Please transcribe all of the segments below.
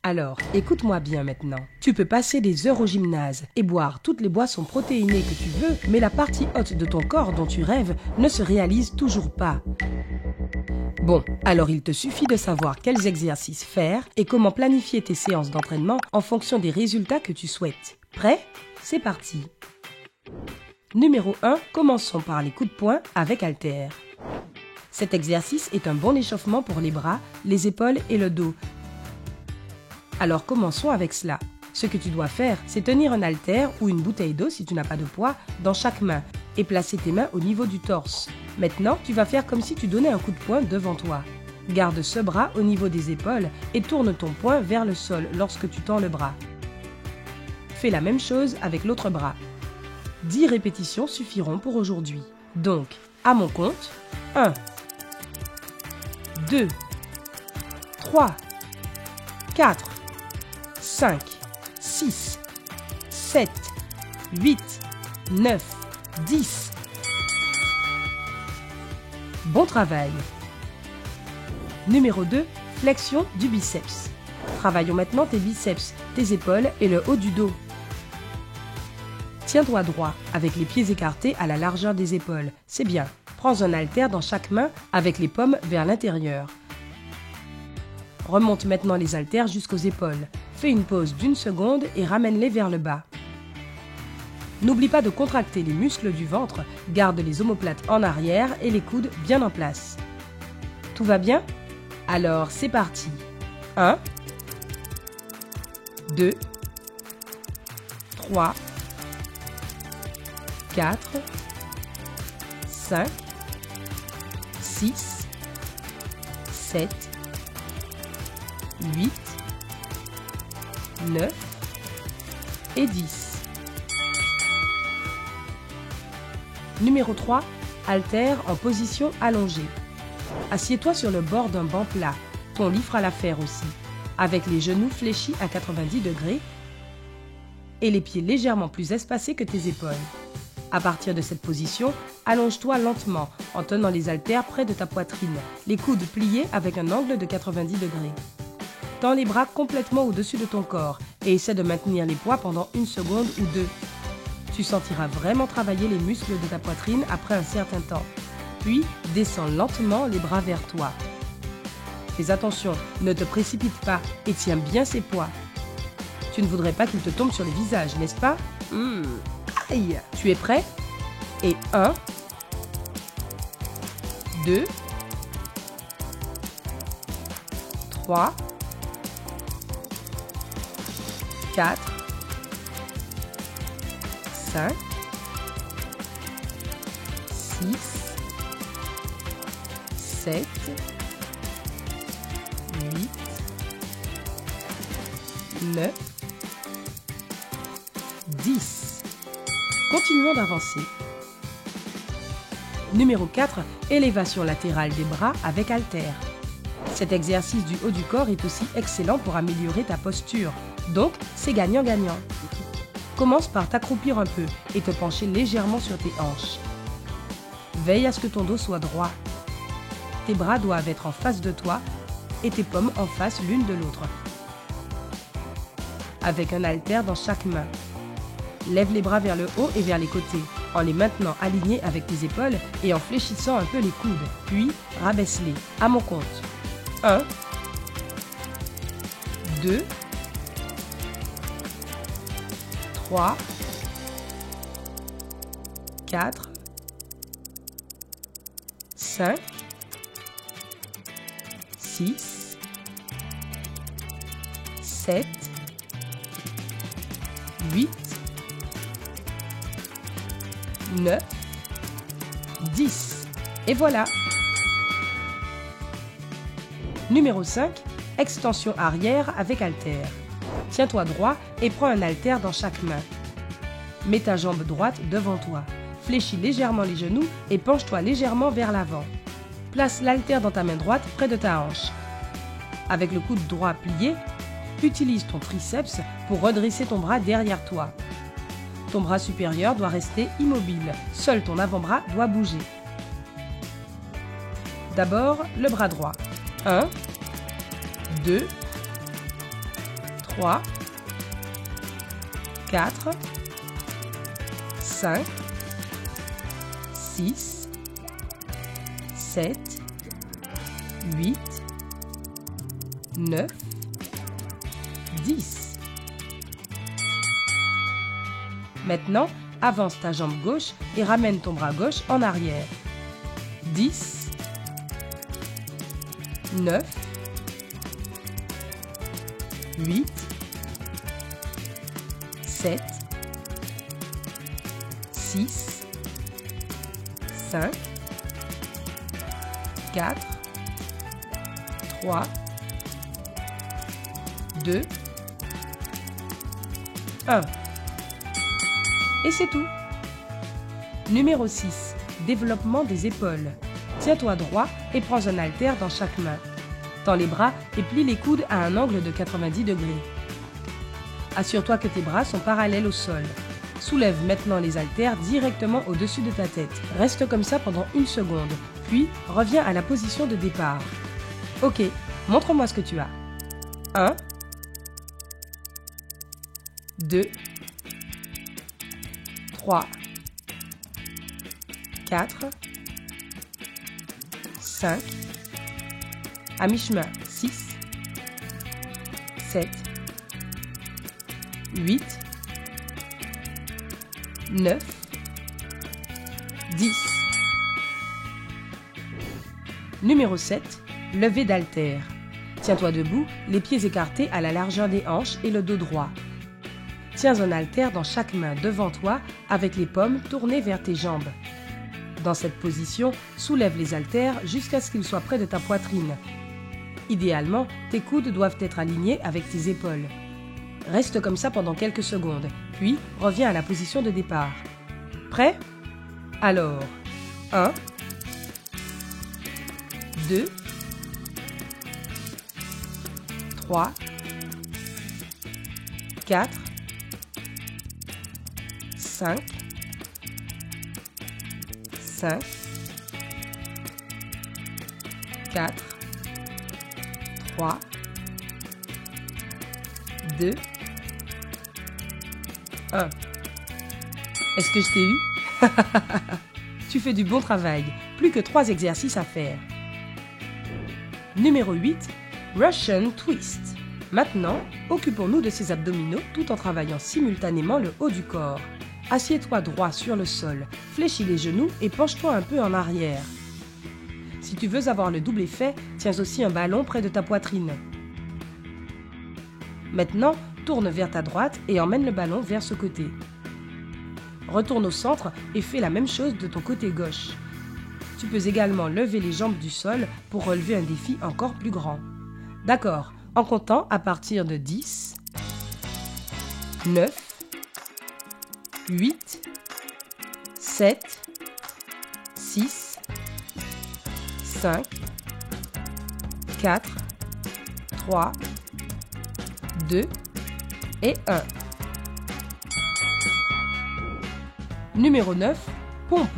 Alors, écoute-moi bien maintenant. Tu peux passer des heures au gymnase et boire toutes les boissons protéinées que tu veux, mais la partie haute de ton corps dont tu rêves ne se réalise toujours pas. Bon, alors il te suffit de savoir quels exercices faire et comment planifier tes séances d'entraînement en fonction des résultats que tu souhaites. Prêt? C'est parti! Numéro 1, commençons par les coups de poing avec haltères. Cet exercice est un bon échauffement pour les bras, les épaules et le dos. Alors commençons avec cela. Ce que tu dois faire, c'est tenir un haltère ou une bouteille d'eau si tu n'as pas de poids dans chaque main et placer tes mains au niveau du torse. Maintenant, tu vas faire comme si tu donnais un coup de poing devant toi. Garde ce bras au niveau des épaules et tourne ton poing vers le sol lorsque tu tends le bras. Fais la même chose avec l'autre bras. 10 répétitions suffiront pour aujourd'hui. Donc, à mon compte, 1, 2, 3, 4, 5, 6, 7, 8, 9, 10. Bon travail. Numéro 2, flexion du biceps. Travaillons maintenant tes biceps, tes épaules et le haut du dos. Tiens-toi droit, avec les pieds écartés à la largeur des épaules. C'est bien. Prends un haltère dans chaque main avec les paumes vers l'intérieur. Remonte maintenant les haltères jusqu'aux épaules. Fais une pause d'1 seconde et ramène-les vers le bas. N'oublie pas de contracter les muscles du ventre, garde les omoplates en arrière et les coudes bien en place. Tout va bien? Alors c'est parti. 1, 2, 3, 4, 5, 6, 7, 8, 9 et 10. Numéro 3, haltère en position allongée. Assieds-toi sur le bord d'un banc plat. Ton lit fera l'affaire aussi. Avec les genoux fléchis à 90 degrés et les pieds légèrement plus espacés que tes épaules. À partir de cette position, allonge-toi lentement en tenant les haltères près de ta poitrine, les coudes pliés avec un angle de 90 degrés. Tends les bras complètement au-dessus de ton corps et essaie de maintenir les poids pendant 1 seconde ou 2. Tu sentiras vraiment travailler les muscles de ta poitrine après un certain temps. Puis, descends lentement les bras vers toi. Fais attention, ne te précipite pas et tiens bien ces poids. Tu ne voudrais pas qu'ils te tombent sur le visage, n'est-ce pas? Aïe! Tu es prêt? Et 1, 2, 3, 4, 5, 6, 7, 8, 9, 10. Continuons d'avancer. Numéro 4, élévation latérale des bras avec haltère. Cet exercice du haut du corps est aussi excellent pour améliorer ta posture. Donc, c'est gagnant-gagnant. Commence par t'accroupir un peu et te pencher légèrement sur tes hanches. Veille à ce que ton dos soit droit. Tes bras doivent être en face de toi et tes paumes en face l'une de l'autre. Avec un haltère dans chaque main. Lève les bras vers le haut et vers les côtés, en les maintenant alignés avec tes épaules et en fléchissant un peu les coudes. Puis, rabaisse-les. À mon compte. 1, 2, 3, 4, 5, 6, 7, 8, 9, 10. Et voilà. Numéro 5, extension arrière avec haltère. Tiens-toi droit et prends un haltère dans chaque main. Mets ta jambe droite devant toi. Fléchis légèrement les genoux et penche-toi légèrement vers l'avant. Place l'haltère dans ta main droite près de ta hanche. Avec le coude droit plié, utilise ton triceps pour redresser ton bras derrière toi. Ton bras supérieur doit rester immobile. Seul ton avant-bras doit bouger. D'abord, le bras droit. 1, 2, 3, 4, 5, 6, 7, 8, 9, 10. Maintenant, avance ta jambe gauche et ramène ton bras gauche en arrière. 10, 9, 8, 7, 6, 5, 4, 3, 2, 1. Et c'est tout. Numéro 6. Développement des épaules. Tiens-toi droit et prends un haltère dans chaque main. Tends les bras et plie les coudes à un angle de 90 degrés. Assure-toi que tes bras sont parallèles au sol. Soulève maintenant les haltères directement au-dessus de ta tête. Reste comme ça pendant 1 seconde, puis reviens à la position de départ. Ok, montre-moi ce que tu as. 1, 2, 3, 4, 5, à mi-chemin, 6, 7, 8, 9, 10. Numéro 7. Levée d'haltère. Tiens-toi debout, les pieds écartés à la largeur des hanches et le dos droit. Tiens un haltère dans chaque main devant toi avec les paumes tournées vers tes jambes. Dans cette position, soulève les haltères jusqu'à ce qu'ils soient près de ta poitrine. Idéalement, tes coudes doivent être alignés avec tes épaules. Reste comme ça pendant quelques secondes, puis reviens à la position de départ. Prêt? Alors, 1, 2, 3, 4, 5, 5, 4, 3, 2, 1. Est-ce que je t'ai eu? Tu fais du bon travail. Plus que 3 exercices à faire. Numéro 8. Russian Twist. Maintenant, occupons-nous de ces abdominaux tout en travaillant simultanément le haut du corps. Assieds-toi droit sur le sol, fléchis les genoux et penche-toi un peu en arrière. Si tu veux avoir le double effet, tiens aussi un ballon près de ta poitrine. Maintenant, tourne vers ta droite et emmène le ballon vers ce côté. Retourne au centre et fais la même chose de ton côté gauche. Tu peux également lever les jambes du sol pour relever un défi encore plus grand. D'accord, en comptant à partir de 10, 9, 8, 7, 6, 5, 4, 3, 2 et 1. Numéro 9. Pompe.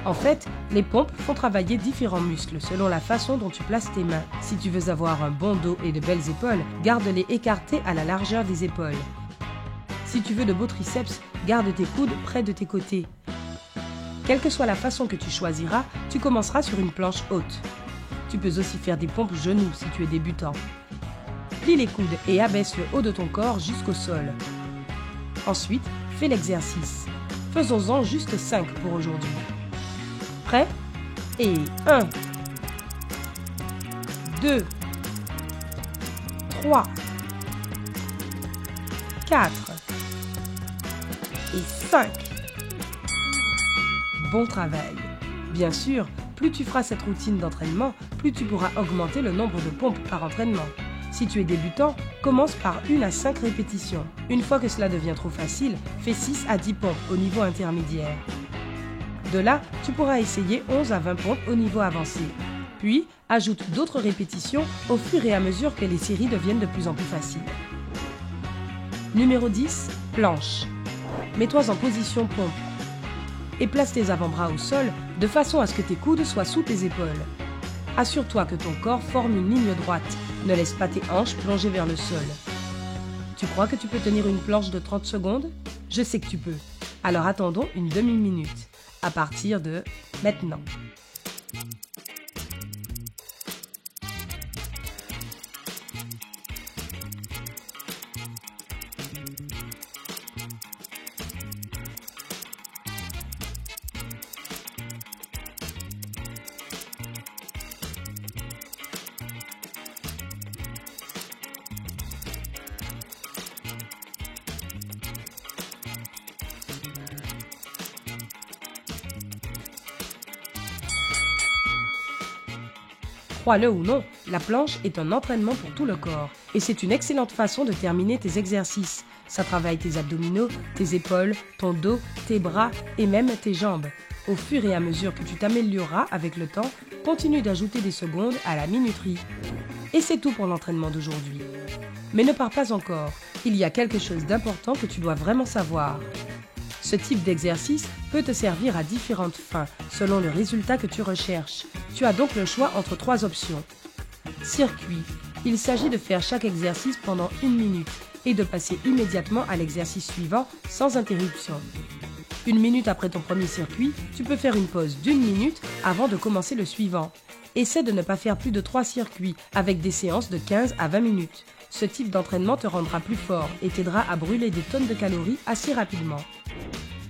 En fait, les pompes font travailler différents muscles selon la façon dont tu places tes mains. Si tu veux avoir un bon dos et de belles épaules, garde-les écartées à la largeur des épaules. Si tu veux de beaux triceps, garde tes coudes près de tes côtés. Quelle que soit la façon que tu choisiras, tu commenceras sur une planche haute. Tu peux aussi faire des pompes genoux si tu es débutant. Plie les coudes et abaisse le haut de ton corps jusqu'au sol. Ensuite, fais l'exercice. Faisons-en juste 5 pour aujourd'hui. Prêt? Et 1, 2, 3, 4 et 5. Bon travail. Bien sûr, plus tu feras cette routine d'entraînement, plus tu pourras augmenter le nombre de pompes par entraînement. Si tu es débutant, commence par 1 à 5 répétitions. Une fois que cela devient trop facile, fais 6 à 10 pompes au niveau intermédiaire. De là, tu pourras essayer 11 à 20 pompes au niveau avancé. Puis, ajoute d'autres répétitions au fur et à mesure que les séries deviennent de plus en plus faciles. Numéro 10. Planche. mets-toi en position pompe. Et place tes avant-bras au sol de façon à ce que tes coudes soient sous tes épaules. Assure-toi que ton corps forme une ligne droite. Ne laisse pas tes hanches plonger vers le sol. Tu crois que tu peux tenir une planche de 30 secondes? Je sais que tu peux. Alors attendons une demi-minute. À partir de maintenant. Crois-le ou non, la planche est un entraînement pour tout le corps et c'est une excellente façon de terminer tes exercices. Ça travaille tes abdominaux, tes épaules, ton dos, tes bras et même tes jambes. Au fur et à mesure que tu t'amélioreras avec le temps, continue d'ajouter des secondes à la minuterie. Et c'est tout pour l'entraînement d'aujourd'hui. Mais ne pars pas encore, il y a quelque chose d'important que tu dois vraiment savoir. Ce type d'exercice peut te servir à différentes fins, selon le résultat que tu recherches. Tu as donc le choix entre 3 options. Circuit. Il s'agit de faire chaque exercice pendant 1 minute et de passer immédiatement à l'exercice suivant sans interruption. 1 minute après ton premier circuit, tu peux faire une pause d'1 minute avant de commencer le suivant. Essaie de ne pas faire plus de 3 circuits avec des séances de 15 à 20 minutes. Ce type d'entraînement te rendra plus fort et t'aidera à brûler des tonnes de calories assez rapidement.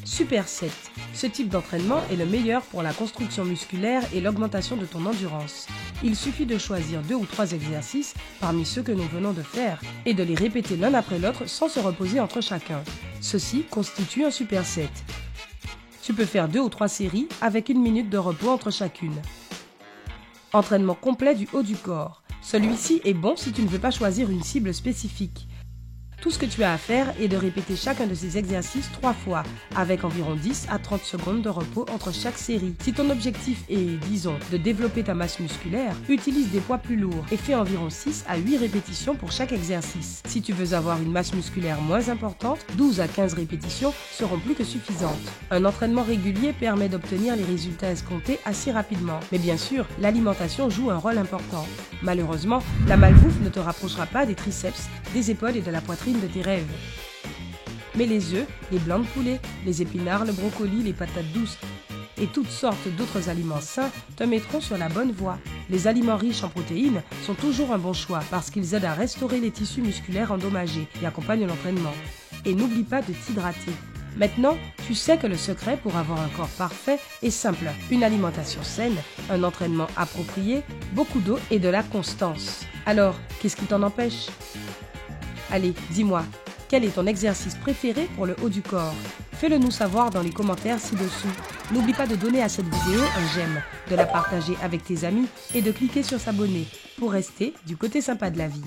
Superset. Ce type d'entraînement est le meilleur pour la construction musculaire et l'augmentation de ton endurance. Il suffit de choisir 2 ou 3 exercices parmi ceux que nous venons de faire et de les répéter l'un après l'autre sans se reposer entre chacun. Ceci constitue un superset. Tu peux faire 2 ou 3 séries avec 1 minute de repos entre chacune. Entraînement complet du haut du corps. Celui-ci est bon si tu ne veux pas choisir une cible spécifique. Tout ce que tu as à faire est de répéter chacun de ces exercices 3 fois, avec environ 10 à 30 secondes de repos entre chaque série. Si ton objectif est, disons, de développer ta masse musculaire, utilise des poids plus lourds et fais environ 6 à 8 répétitions pour chaque exercice. Si tu veux avoir une masse musculaire moins importante, 12 à 15 répétitions seront plus que suffisantes. Un entraînement régulier permet d'obtenir les résultats escomptés assez rapidement. Mais bien sûr, l'alimentation joue un rôle important. Malheureusement, la malbouffe ne te rapprochera pas des triceps, des épaules et de la poitrine de tes rêves. Mais les œufs, les blancs de poulet, les épinards, le brocoli, les patates douces et toutes sortes d'autres aliments sains te mettront sur la bonne voie. Les aliments riches en protéines sont toujours un bon choix parce qu'ils aident à restaurer les tissus musculaires endommagés et accompagnent l'entraînement. Et n'oublie pas de t'hydrater. Maintenant, tu sais que le secret pour avoir un corps parfait est simple. Une alimentation saine, un entraînement approprié, beaucoup d'eau et de la constance. Alors, qu'est-ce qui t'en empêche ? Allez, dis-moi, quel est ton exercice préféré pour le haut du corps? Fais-le nous savoir dans les commentaires ci-dessous. N'oublie pas de donner à cette vidéo un j'aime, de la partager avec tes amis et de cliquer sur s'abonner pour rester du côté sympa de la vie.